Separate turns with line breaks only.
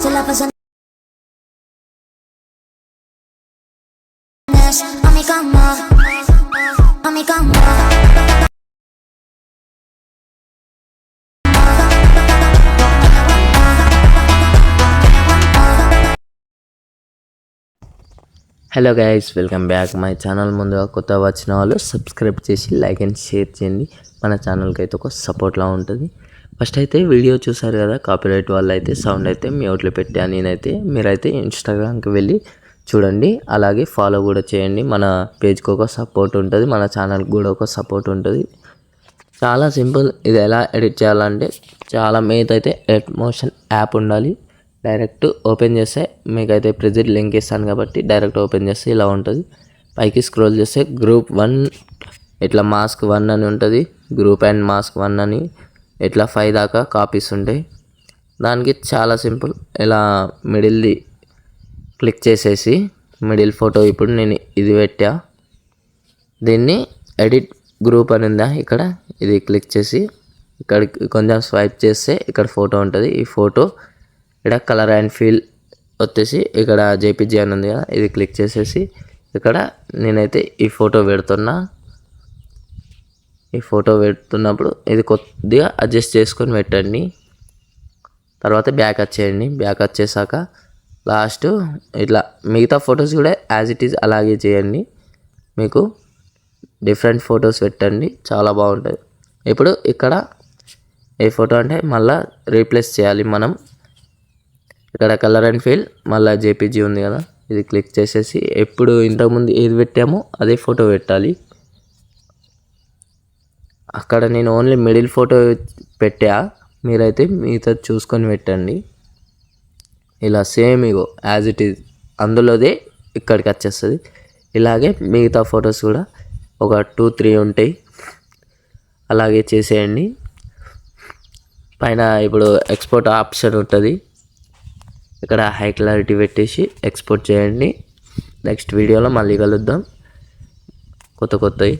Se la pasan a mi cama, a mi cama.
Hello guys, welcome back my channel. ముందుగా కొత్త వచ్చిన వాళ్ళు subscribe చేసి like and share చేయండి. మన ఛానల్కి అయితే ఒక సపోర్ట్లా ఉంటుంది. ఫస్ట్ అయితే వీడియో చూసారు కదా, కాపీరైట్ వాళ్ళు అయితే సౌండ్ అయితే మ్యూట్లో పెట్టా. నేనైతే మీరైతే ఇన్స్టాగ్రామ్కి వెళ్ళి చూడండి, అలాగే ఫాలో కూడా చేయండి. మన పేజ్కి ఒక సపోర్ట్ ఉంటుంది, మన ఛానల్కి కూడా ఒక సపోర్ట్ ఉంటుంది. చాలా సింపుల్. ఇది ఎలా ఎడిట్ చేయాలంటే చాలా మెయిన్ అయితే ఎమోషన్ యాప్ ఉండాలి. డైరెక్ట్ ఓపెన్ చేస్తే మీకైతే ప్రెజెంట్ లింక్ ఇస్తాను కాబట్టి డైరెక్ట్ ఓపెన్ చేస్తే ఇలా ఉంటుంది. పైకి స్క్రోల్ చేస్తే గ్రూప్ 1 ఇట్లా మాస్క్ 1 అని ఉంటుంది. గ్రూప్ అండ్ మాస్క్ 1 అని ఇట్లా 5 దాకా కాపీస్ ఉంటాయి. దానికి చాలా సింపుల్. ఇలా మిడిల్ది క్లిక్ చేసేసి మిడిల్ ఫోటో ఇప్పుడు నేను ఇది పెట్టా. దీన్ని ఎడిట్ గ్రూప్ అని ఉందా ఇక్కడ, ఇది క్లిక్ చేసి ఇక్కడ కొంచెం స్వైప్ చేస్తే ఇక్కడ ఫోటో ఉంటుంది. ఈ ఫోటో ఇక్కడ కలర్ అండ్ ఫీల్ వచ్చేసి ఇక్కడ జేపీజీ అని ఉంది కదా, ఇది క్లిక్ చేసేసి ఇక్కడ నేనైతే ఈ ఫోటో పెడుతున్నా. ఈ ఫోటో పెడుతున్నప్పుడు ఇది కొద్దిగా అడ్జస్ట్ చేసుకొని పెట్టండి. తర్వాత బ్యాక్ వచ్చేయండి. బ్యాక్ వచ్చేసాక లాస్ట్ ఇట్లా మిగతా ఫొటోస్ కూడా యాజ్ ఇట్ ఈజ్ అలాగే చేయండి. మీకు డిఫరెంట్ ఫొటోస్ పెట్టండి, చాలా బాగుంటుంది. ఇప్పుడు ఇక్కడ ఏ ఫోటో అంటే మళ్ళీ రీప్లేస్ చేయాలి మనం. ఇక్కడ కలర్ అండ్ ఫీల్ మళ్ళీ జేపీజీ ఉంది కదా, ఇది క్లిక్ చేసేసి ఎప్పుడు ఇంతకుముందు ఏది పెట్టామో అదే ఫోటో పెట్టాలి. అక్కడ నేను ఓన్లీ మిడిల్ ఫోటో పెట్టా, మీరైతే మిగతా చూసుకొని పెట్టండి. ఇలా సేమ్ ఇగో యాజ్ ఇట్ ఈజ్ అందులోదే ఇక్కడికి వచ్చేస్తుంది. ఇలాగే మిగతా ఫొటోస్ కూడా ఒక 2-3 ఉంటాయి, అలాగే చేసేయండి. పైన ఇప్పుడు ఎక్స్పోర్ట్ ఆప్షన్ ఉంటుంది, ఇక్కడ హై క్లారిటీ పెట్టేసి ఎక్స్పోర్ట్ చేయండి. నెక్స్ట్ వీడియోలో మళ్ళీ కలుద్దాం కొత్తవి.